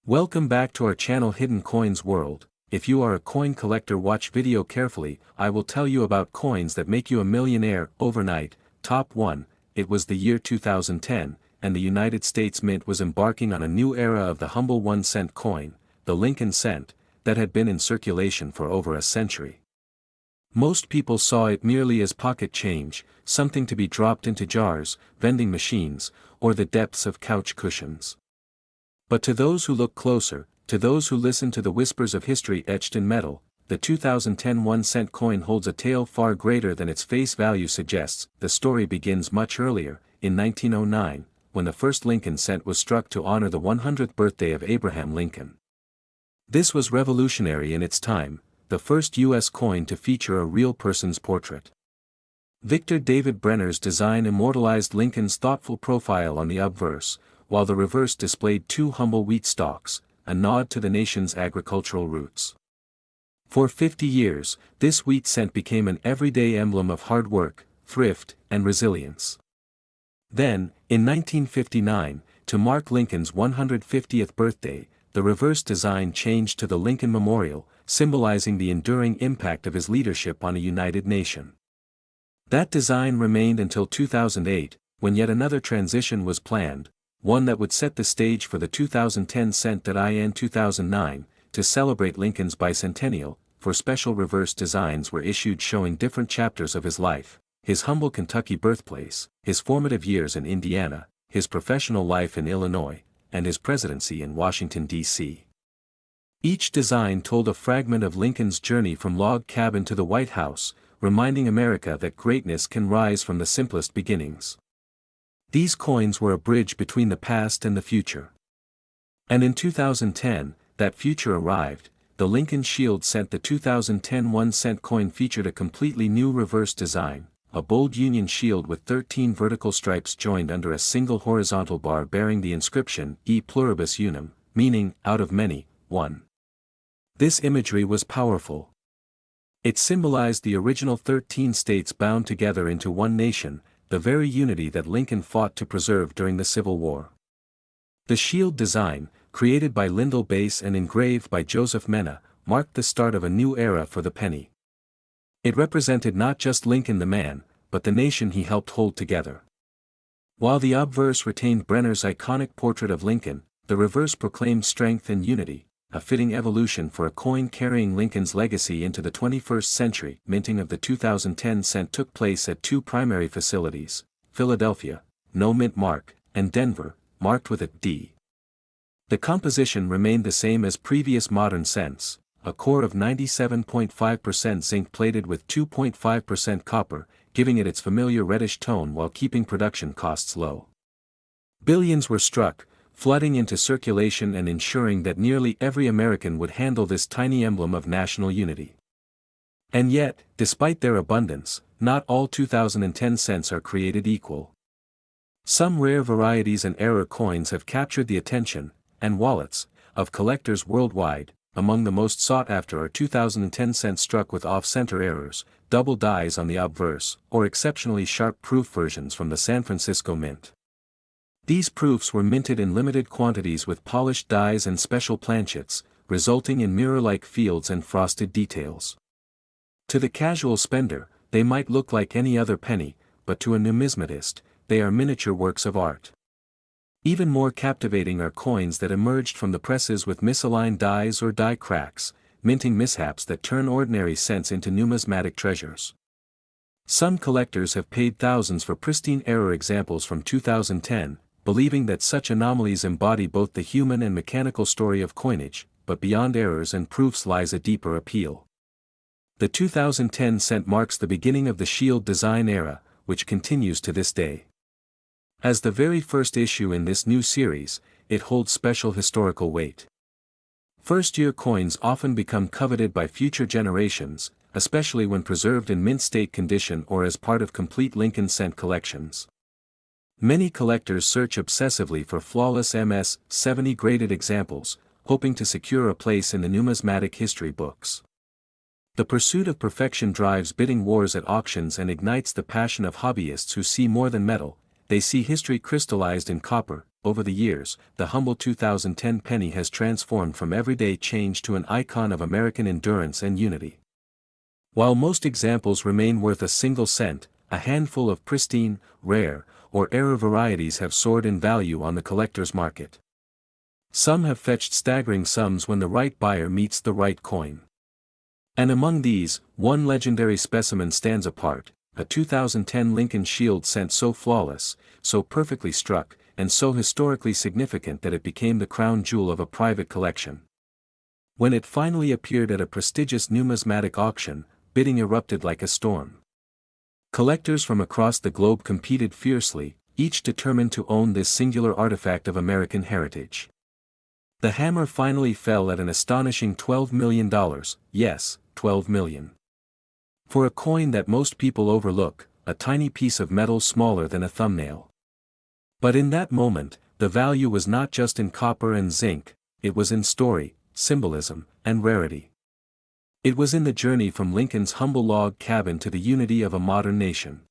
Welcome back to our channel Hidden Coins World. If you are a coin collector, watch video carefully. I will tell you about coins that make you a millionaire overnight. Top 1. It was the year 2010, and the United States Mint was embarking on a new era of the humble 1-cent coin, the Lincoln cent, that had been in circulation for over a century. Most people saw it merely as pocket change, something to be dropped into jars, vending machines, or the depths of couch cushions. But to those who look closer, to those who listen to the whispers of history etched in metal, the 2010 1-cent coin holds a tale far greater than its face value suggests. The story begins much earlier, in 1909, when the first Lincoln cent was struck to honor the 100th birthday of Abraham Lincoln. This was revolutionary in its time, the first U.S. coin to feature a real person's portrait. Victor David Brenner's design immortalized Lincoln's thoughtful profile on the obverse, while the reverse displayed two humble wheat stalks, a nod to the nation's agricultural roots. For 50 years, this wheat cent became an everyday emblem of hard work, thrift, and resilience. Then, in 1959, to mark Lincoln's 150th birthday, the reverse design changed to the Lincoln Memorial, symbolizing the enduring impact of his leadership on a united nation. That design remained until 2008, when yet another transition was planned, one that would set the stage for the 2010 cent. In 2009, to celebrate Lincoln's bicentennial, for special reverse designs were issued showing different chapters of his life: his humble Kentucky birthplace, his formative years in Indiana, his professional life in Illinois, and his presidency in Washington, D.C. Each design told a fragment of Lincoln's journey from log cabin to the White House, reminding America that greatness can rise from the simplest beginnings. These coins were a bridge between the past and the future. And in 2010, that future arrived. The Lincoln Shield cent. The 2010 1-cent coin featured a completely new reverse design, a bold Union shield with 13 vertical stripes joined under a single horizontal bar bearing the inscription E pluribus unum, meaning, out of many, one. This imagery was powerful. It symbolized the original 13 states bound together into one nation, the very unity that Lincoln fought to preserve during the Civil War. The shield design, created by Lyndall Bass and engraved by Joseph Mena, marked the start of a new era for the penny. It represented not just Lincoln the man, but the nation he helped hold together. While the obverse retained Brenner's iconic portrait of Lincoln, the reverse proclaimed strength and unity, a fitting evolution for a coin carrying Lincoln's legacy into the 21st century. Minting of the 2010 cent took place at two primary facilities: Philadelphia, no mint mark, and Denver, marked with a D. The composition remained the same as previous modern cents, a core of 97.5% zinc plated with 2.5% copper, giving it its familiar reddish tone while keeping production costs low. Billions were struck, flooding into circulation and ensuring that nearly every American would handle this tiny emblem of national unity. And yet, despite their abundance, not all 2010 cents are created equal. Some rare varieties and error coins have captured the attention, and wallets, of collectors worldwide. Among the most sought after are 2010 cents struck with off-center errors, double dies on the obverse, or exceptionally sharp proof versions from the San Francisco Mint. These proofs were minted in limited quantities with polished dies and special planchets, resulting in mirror-like fields and frosted details. To the casual spender, they might look like any other penny, but to a numismatist, they are miniature works of art. Even more captivating are coins that emerged from the presses with misaligned dies or die cracks, minting mishaps that turn ordinary cents into numismatic treasures. Some collectors have paid thousands for pristine error examples from 2010, believing that such anomalies embody both the human and mechanical story of coinage, but beyond errors and proofs lies a deeper appeal. The 2010 cent marks the beginning of the shield design era, which continues to this day. As the very first issue in this new series, it holds special historical weight. First-year coins often become coveted by future generations, especially when preserved in mint state condition or as part of complete Lincoln cent collections. Many collectors search obsessively for flawless MS-70 graded examples, hoping to secure a place in the numismatic history books. The pursuit of perfection drives bidding wars at auctions and ignites the passion of hobbyists who see more than metal. They see history crystallized in copper, over the years, the humble 2010 penny has transformed from everyday change to an icon of American endurance and unity. While most examples remain worth a single cent, a handful of pristine, rare, or error varieties have soared in value on the collector's market. Some have fetched staggering sums when the right buyer meets the right coin. And among these, one legendary specimen stands apart, a 2010 Lincoln Shield cent so flawless, so perfectly struck, and so historically significant that it became the crown jewel of a private collection. When it finally appeared at a prestigious numismatic auction, bidding erupted like a storm. Collectors from across the globe competed fiercely, each determined to own this singular artifact of American heritage. The hammer finally fell at an astonishing $12 million, yes, $12 million. For a coin that most people overlook, a tiny piece of metal smaller than a thumbnail. But in that moment, the value was not just in copper and zinc, it was in story, symbolism, and rarity. It was in the journey from Lincoln's humble log cabin to the unity of a modern nation.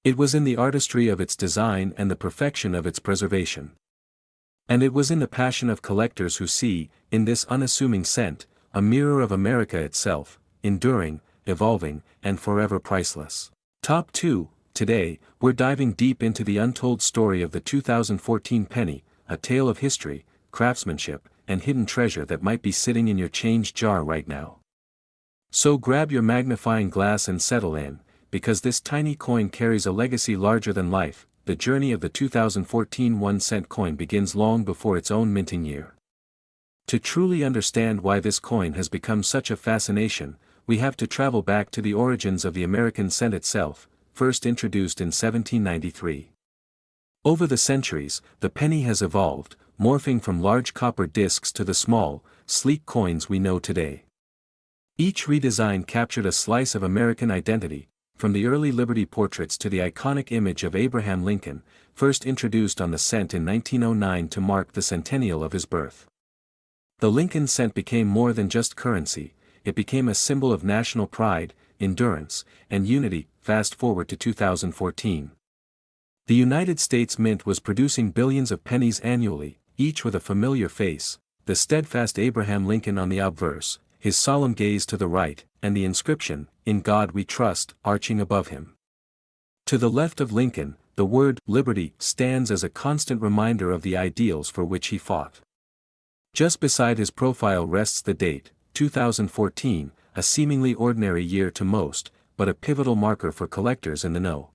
It was in the artistry of its design and the perfection of its preservation. And it was in the passion of collectors who see, in this unassuming cent, a mirror of America itself, enduring, evolving, and forever priceless. Top 2, today, we're diving deep into the untold story of the 2014 penny, a tale of history, craftsmanship, and hidden treasure that might be sitting in your change jar right now. So grab your magnifying glass and settle in, because this tiny coin carries a legacy larger than life. The journey of the 2014 1-cent coin begins long before its own minting year. To truly understand why this coin has become such a fascination, we have to travel back to the origins of the American cent itself, first introduced in 1793. Over the centuries, the penny has evolved, morphing from large copper discs to the small, sleek coins we know today. Each redesign captured a slice of American identity, from the early Liberty portraits to the iconic image of Abraham Lincoln, first introduced on the cent in 1909 to mark the centennial of his birth. The Lincoln cent became more than just currency, it became a symbol of national pride, endurance, and unity. Fast forward to 2014. The United States Mint was producing billions of pennies annually, each with a familiar face, the steadfast Abraham Lincoln on the obverse, his solemn gaze to the right, and the inscription, "In God We Trust," arching above him. To the left of Lincoln, the word "Liberty" stands as a constant reminder of the ideals for which he fought. Just beside his profile rests the date, 2014, a seemingly ordinary year to most, but a pivotal marker for collectors in the know.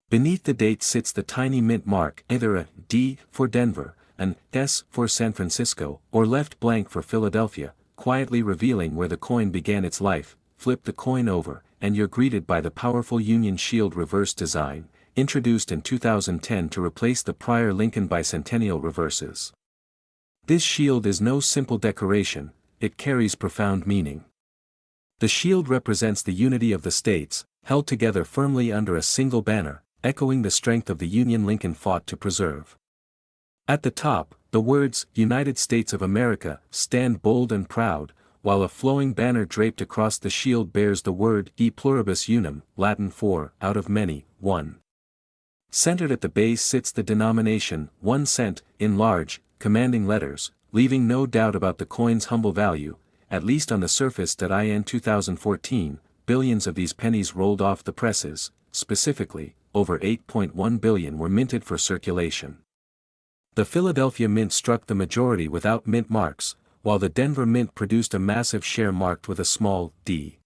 Beneath the date sits the tiny mint mark, either a D for Denver, an S for San Francisco, or left blank for Philadelphia, quietly revealing where the coin began its life. Flip the coin over, and you're greeted by the powerful Union Shield reverse design, introduced in 2010 to replace the prior Lincoln bicentennial reverses. This shield is no simple decoration, it carries profound meaning. The shield represents the unity of the states, held together firmly under a single banner, echoing the strength of the Union Lincoln fought to preserve. At the top, the words, "United States of America," stand bold and proud, while a flowing banner draped across the shield bears the word "E pluribus unum," Latin for, out of many, one. Centered at the base sits the denomination, 1 cent, in large, commanding letters, leaving no doubt about the coin's humble value, at least on the surface. In 2014, billions of these pennies rolled off the presses, specifically, over 8.1 billion were minted for circulation. The Philadelphia Mint struck the majority without mint marks, while the Denver Mint produced a massive share marked with a small d.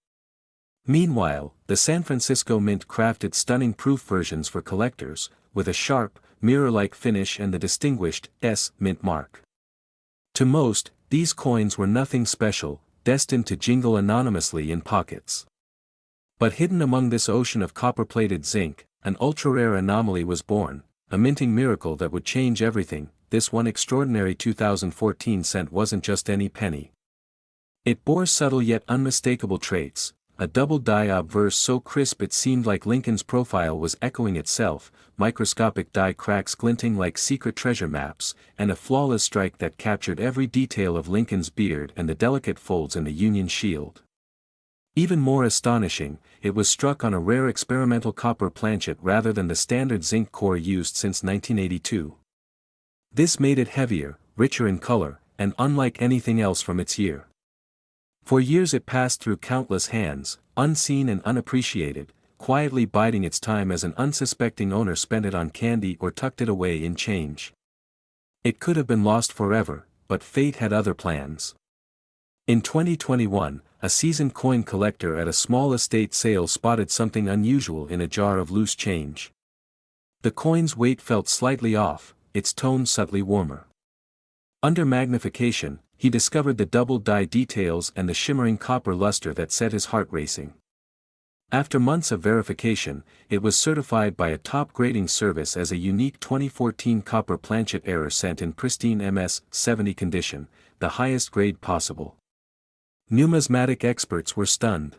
Meanwhile, the San Francisco Mint crafted stunning proof versions for collectors, with a sharp, mirror-like finish and the distinguished S mint mark. To most, these coins were nothing special, destined to jingle anonymously in pockets. But hidden among this ocean of copper-plated zinc, an ultra-rare anomaly was born, a minting miracle that would change everything. This one extraordinary 2014 cent wasn't just any penny. It bore subtle yet unmistakable traits, a double die obverse so crisp it seemed like Lincoln's profile was echoing itself, microscopic die cracks glinting like secret treasure maps, and a flawless strike that captured every detail of Lincoln's beard and the delicate folds in the Union Shield. Even more astonishing, it was struck on a rare experimental copper planchet rather than the standard zinc core used since 1982. This made it heavier, richer in color, and unlike anything else from its year. For years it passed through countless hands, unseen and unappreciated, quietly biding its time as an unsuspecting owner spent it on candy or tucked it away in change. It could have been lost forever, but fate had other plans. In 2021, a seasoned coin collector at a small estate sale spotted something unusual in a jar of loose change. The coin's weight felt slightly off, its tone subtly warmer. Under magnification, he discovered the double die details and the shimmering copper luster that set his heart racing. After months of verification, it was certified by a top grading service as a unique 2014 copper planchet error cent in pristine MS-70 condition, the highest grade possible. Numismatic experts were stunned.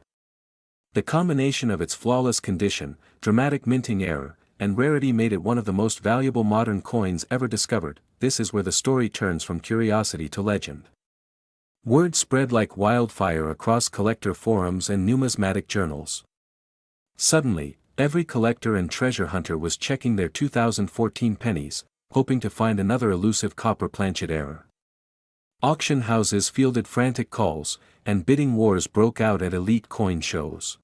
The combination of its flawless condition, dramatic minting error, and rarity made it one of the most valuable modern coins ever discovered. This is where the story turns from curiosity to legend. Word spread like wildfire across collector forums and numismatic journals. Suddenly, every collector and treasure hunter was checking their 2014 pennies, hoping to find another elusive copper planchet error. Auction houses fielded frantic calls, and bidding wars broke out at elite coin shows.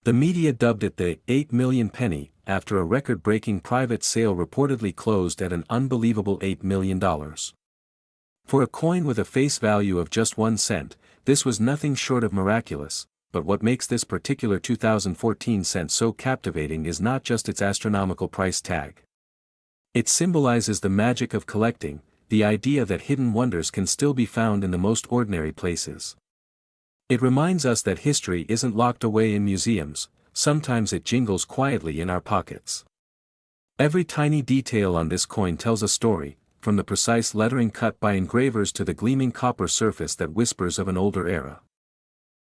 The media dubbed it the 8 million penny, after a record-breaking private sale reportedly closed at an unbelievable $8 million. For a coin with a face value of just 1 cent, this was nothing short of miraculous, but what makes this particular 2014 cent so captivating is not just its astronomical price tag. It symbolizes the magic of collecting, the idea that hidden wonders can still be found in the most ordinary places. It reminds us that history isn't locked away in museums, sometimes it jingles quietly in our pockets. Every tiny detail on this coin tells a story, from the precise lettering cut by engravers to the gleaming copper surface that whispers of an older era.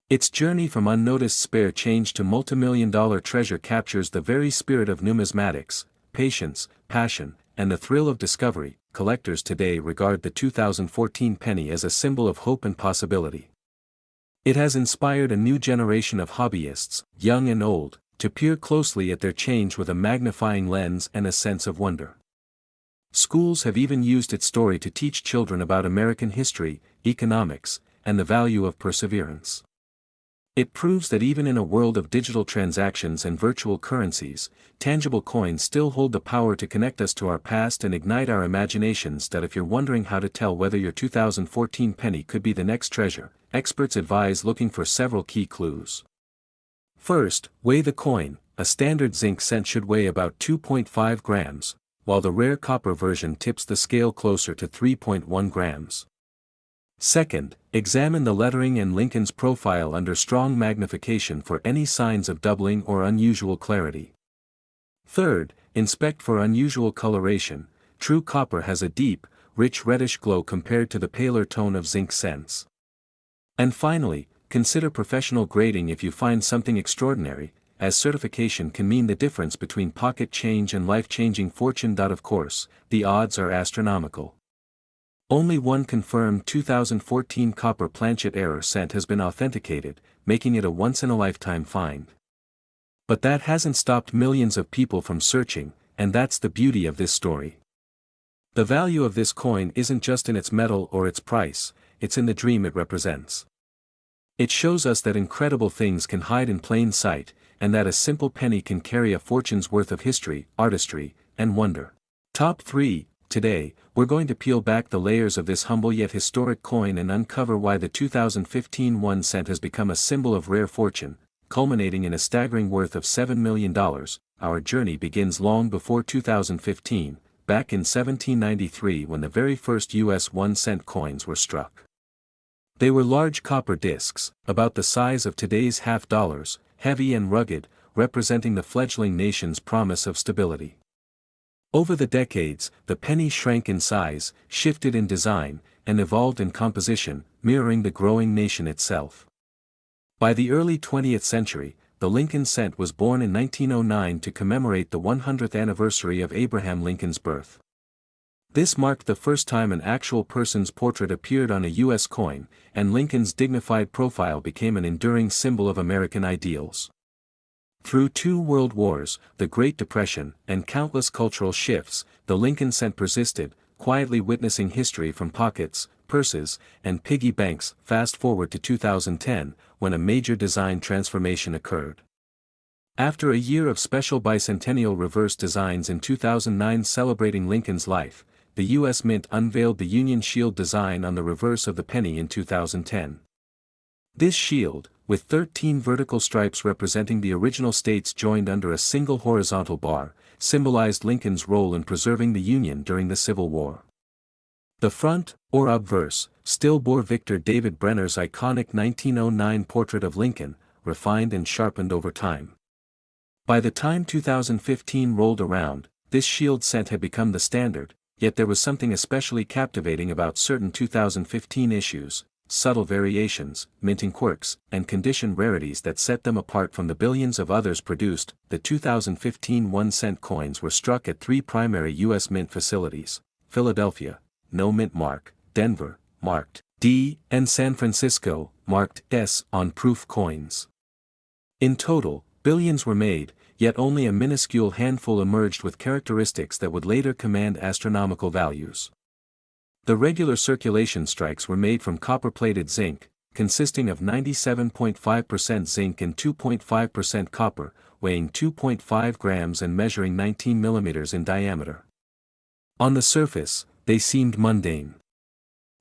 Its journey from unnoticed spare change to multimillion-dollar treasure captures the very spirit of numismatics: patience, passion, and the thrill of discovery. Collectors today regard the 2014 penny as a symbol of hope and possibility. It has inspired a new generation of hobbyists, young and old, to peer closely at their change with a magnifying lens and a sense of wonder. Schools have even used its story to teach children about American history, economics, and the value of perseverance. It proves that even in a world of digital transactions and virtual currencies, tangible coins still hold the power to connect us to our past and ignite our imaginations. That if you're wondering how to tell whether your 2014 penny could be the next treasure, experts advise looking for several key clues. First, weigh the coin. A standard zinc cent should weigh about 2.5 grams, while the rare copper version tips the scale closer to 3.1 grams. Second, examine the lettering and Lincoln's profile under strong magnification for any signs of doubling or unusual clarity. Third, inspect for unusual coloration. True copper has a deep, rich reddish glow compared to the paler tone of zinc cents. And finally, consider professional grading if you find something extraordinary, as certification can mean the difference between pocket change and life-changing fortune. Of course, the odds are astronomical. Only one confirmed 2014 copper planchet error cent has been authenticated, making it a once-in-a-lifetime find. But that hasn't stopped millions of people from searching, and that's the beauty of this story. The value of this coin isn't just in its metal or its price, it's in the dream it represents. It shows us that incredible things can hide in plain sight, and that a simple penny can carry a fortune's worth of history, artistry, and wonder. Top 3. Today, we're going to peel back the layers of this humble yet historic coin and uncover why the 2015 1 cent has become a symbol of rare fortune, culminating in a staggering worth of $7 million. Our journey begins long before 2015, back in 1793 when the very first US 1 cent coins were struck. They were large copper discs, about the size of today's half dollars, heavy and rugged, representing the fledgling nation's promise of stability. Over the decades, the penny shrank in size, shifted in design, and evolved in composition, mirroring the growing nation itself. By the early 20th century, the Lincoln cent was born in 1909 to commemorate the 100th anniversary of Abraham Lincoln's birth. This marked the first time an actual person's portrait appeared on a U.S. coin, and Lincoln's dignified profile became an enduring symbol of American ideals. Through 2 world wars, the Great Depression, and countless cultural shifts, the Lincoln cent persisted, quietly witnessing history from pockets, purses, and piggy banks. Fast forward to 2010, when a major design transformation occurred. After a year of special bicentennial reverse designs in 2009 celebrating Lincoln's life, the U.S. Mint unveiled the Union Shield design on the reverse of the penny in 2010. This shield, with 13 vertical stripes representing the original states joined under a single horizontal bar, symbolized Lincoln's role in preserving the Union during the Civil War. The front, or obverse, still bore Victor David Brenner's iconic 1909 portrait of Lincoln, refined and sharpened over time. By the time 2015 rolled around, this shield scent had become the standard, yet there was something especially captivating about certain 2015 issues, subtle variations, minting quirks, and condition rarities that set them apart from the billions of others produced. The 2015 1-cent coins were struck at 3 primary U.S. mint facilities: Philadelphia, no mint mark; Denver, marked D, and San Francisco, marked S on proof coins. In total, billions were made, yet only a minuscule handful emerged with characteristics that would later command astronomical values. The regular circulation strikes were made from copper-plated zinc, consisting of 97.5% zinc and 2.5% copper, weighing 2.5 grams and measuring 19 millimeters in diameter. On the surface, they seemed mundane.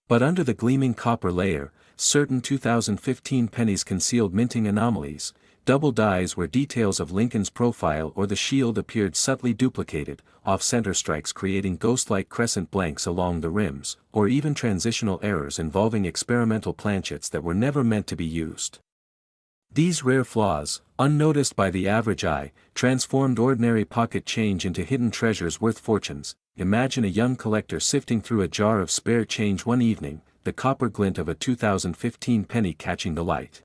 But under the gleaming copper layer, certain 2015 pennies concealed minting anomalies. Double dies where details of Lincoln's profile or the shield appeared subtly duplicated, off-center strikes creating ghost-like crescent blanks along the rims, or even transitional errors involving experimental planchets that were never meant to be used. These rare flaws, unnoticed by the average eye, transformed ordinary pocket change into hidden treasures worth fortunes. Imagine a young collector sifting through a jar of spare change one evening, the copper glint of a 2015 penny catching the light.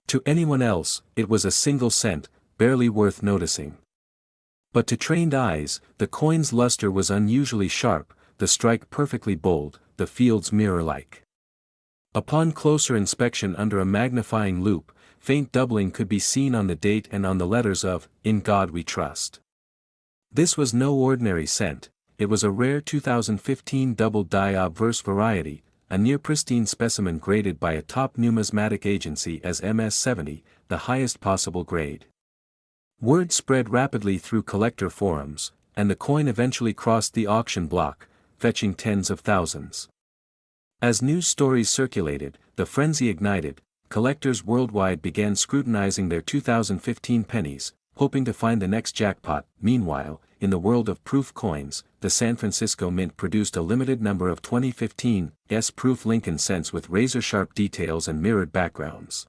To anyone else, it was a single cent, barely worth noticing. But to trained eyes, the coin's luster was unusually sharp, the strike perfectly bold, the fields mirror-like. Upon closer inspection under a magnifying loupe, faint doubling could be seen on the date and on the letters of "In God We Trust." This was no ordinary cent, it was a rare 2015 double-die obverse variety, a near-pristine specimen graded by a top numismatic agency as MS-70, the highest possible grade. Word spread rapidly through collector forums, and the coin eventually crossed the auction block, fetching tens of thousands. As news stories circulated, the frenzy ignited, collectors worldwide began scrutinizing their 2015 pennies, hoping to find the next jackpot. Meanwhile, in the world of proof coins, the San Francisco Mint produced a limited number of 2015 S-proof Lincoln cents with razor-sharp details and mirrored backgrounds.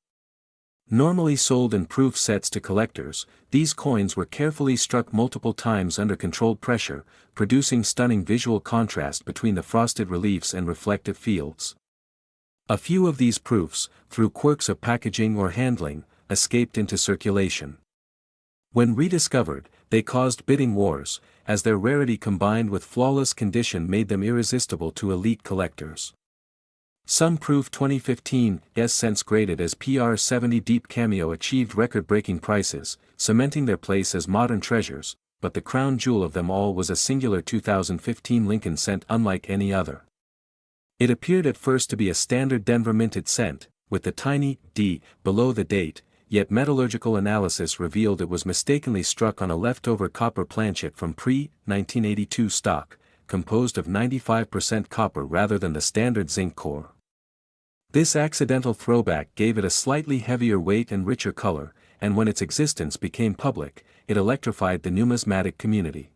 Normally sold in proof sets to collectors, these coins were carefully struck multiple times under controlled pressure, producing stunning visual contrast between the frosted reliefs and reflective fields. A few of these proofs, through quirks of packaging or handling, escaped into circulation. When rediscovered, they caused bidding wars, as their rarity combined with flawless condition made them irresistible to elite collectors. Some proof 2015 S-cents graded as PR70 Deep Cameo achieved record-breaking prices, cementing their place as modern treasures, but the crown jewel of them all was a singular 2015 Lincoln cent unlike any other. It appeared at first to be a standard Denver minted cent, with the tiny D below the date, yet metallurgical analysis revealed it was mistakenly struck on a leftover copper planchet from pre-1982 stock, composed of 95% copper rather than the standard zinc core. This accidental throwback gave it a slightly heavier weight and richer color, and when its existence became public, it electrified the numismatic community.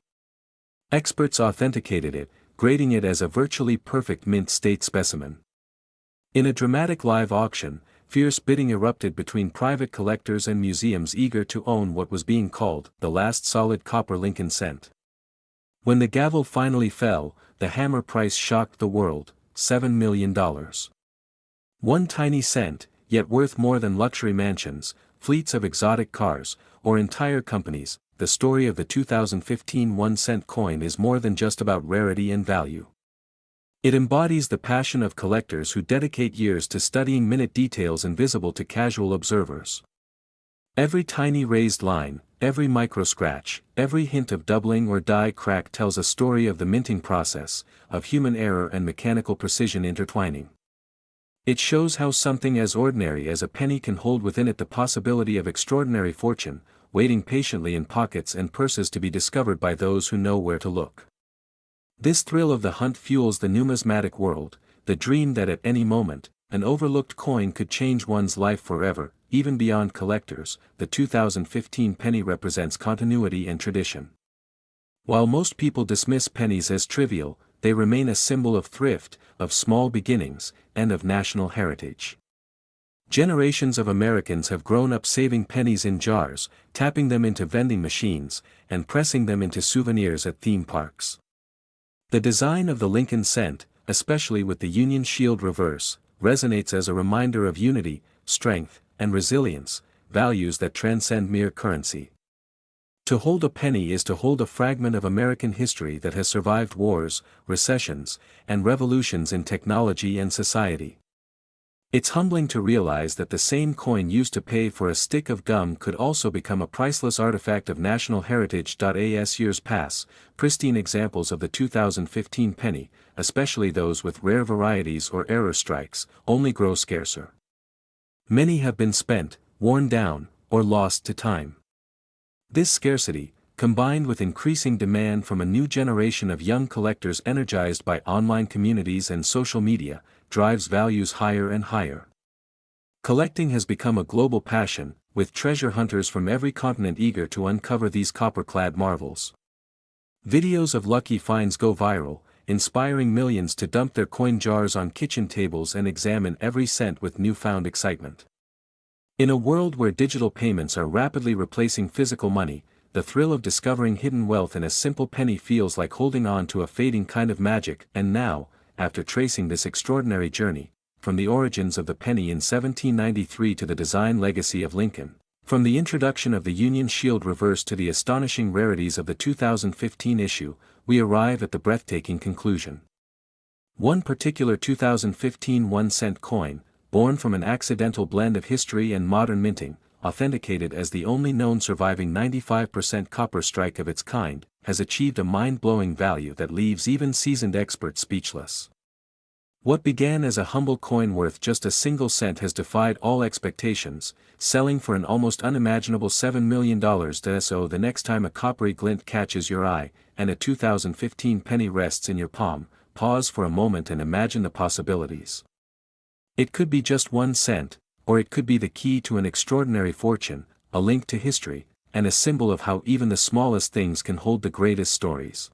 Experts authenticated it, grading it as a virtually perfect mint state specimen. In a dramatic live auction, fierce bidding erupted between private collectors and museums eager to own what was being called the last solid copper Lincoln cent. When the gavel finally fell, the hammer price shocked the world: $7 million. One tiny cent, yet worth more than luxury mansions, fleets of exotic cars, or entire companies. The story of the 2015 1-cent coin is more than just about rarity and value. It embodies the passion of collectors who dedicate years to studying minute details invisible to casual observers. Every tiny raised line, every micro scratch, every hint of doubling or die crack tells a story of the minting process, of human error and mechanical precision intertwining. It shows how something as ordinary as a penny can hold within it the possibility of extraordinary fortune, waiting patiently in pockets and purses to be discovered by those who know where to look. This thrill of the hunt fuels the numismatic world, the dream that at any moment, an overlooked coin could change one's life forever. Even beyond collectors, the 2015 penny represents continuity and tradition. While most people dismiss pennies as trivial, they remain a symbol of thrift, of small beginnings, and of national heritage. Generations of Americans have grown up saving pennies in jars, tapping them into vending machines, and pressing them into souvenirs at theme parks. The design of the Lincoln cent, especially with the Union Shield reverse, resonates as a reminder of unity, strength, and resilience, values that transcend mere currency. To hold a penny is to hold a fragment of American history that has survived wars, recessions, and revolutions in technology and society. It's humbling to realize that the same coin used to pay for a stick of gum could also become a priceless artifact of national heritage. As years pass, pristine examples of the 2015 penny, especially those with rare varieties or error strikes, only grow scarcer. Many have been spent, worn down, or lost to time. This scarcity, combined with increasing demand from a new generation of young collectors energized by online communities and social media, drives values higher and higher. Collecting has become a global passion, with treasure hunters from every continent eager to uncover these copper-clad marvels. Videos of lucky finds go viral, inspiring millions to dump their coin jars on kitchen tables and examine every cent with newfound excitement. In a world where digital payments are rapidly replacing physical money, the thrill of discovering hidden wealth in a simple penny feels like holding on to a fading kind of magic. And now, after tracing this extraordinary journey, from the origins of the penny in 1793 to the design legacy of Lincoln, from the introduction of the Union Shield reverse to the astonishing rarities of the 2015 issue, we arrive at the breathtaking conclusion. One particular 2015 1-cent coin, born from an accidental blend of history and modern minting, authenticated as the only known surviving 95% copper strike of its kind, has achieved a mind-blowing value that leaves even seasoned experts speechless. What began as a humble coin worth just a single cent has defied all expectations, selling for an almost unimaginable $7 million. So the next time a coppery glint catches your eye, and a 2015 penny rests in your palm, pause for a moment and imagine the possibilities. It could be just 1 cent, or it could be the key to an extraordinary fortune, a link to history, and a symbol of how even the smallest things can hold the greatest stories.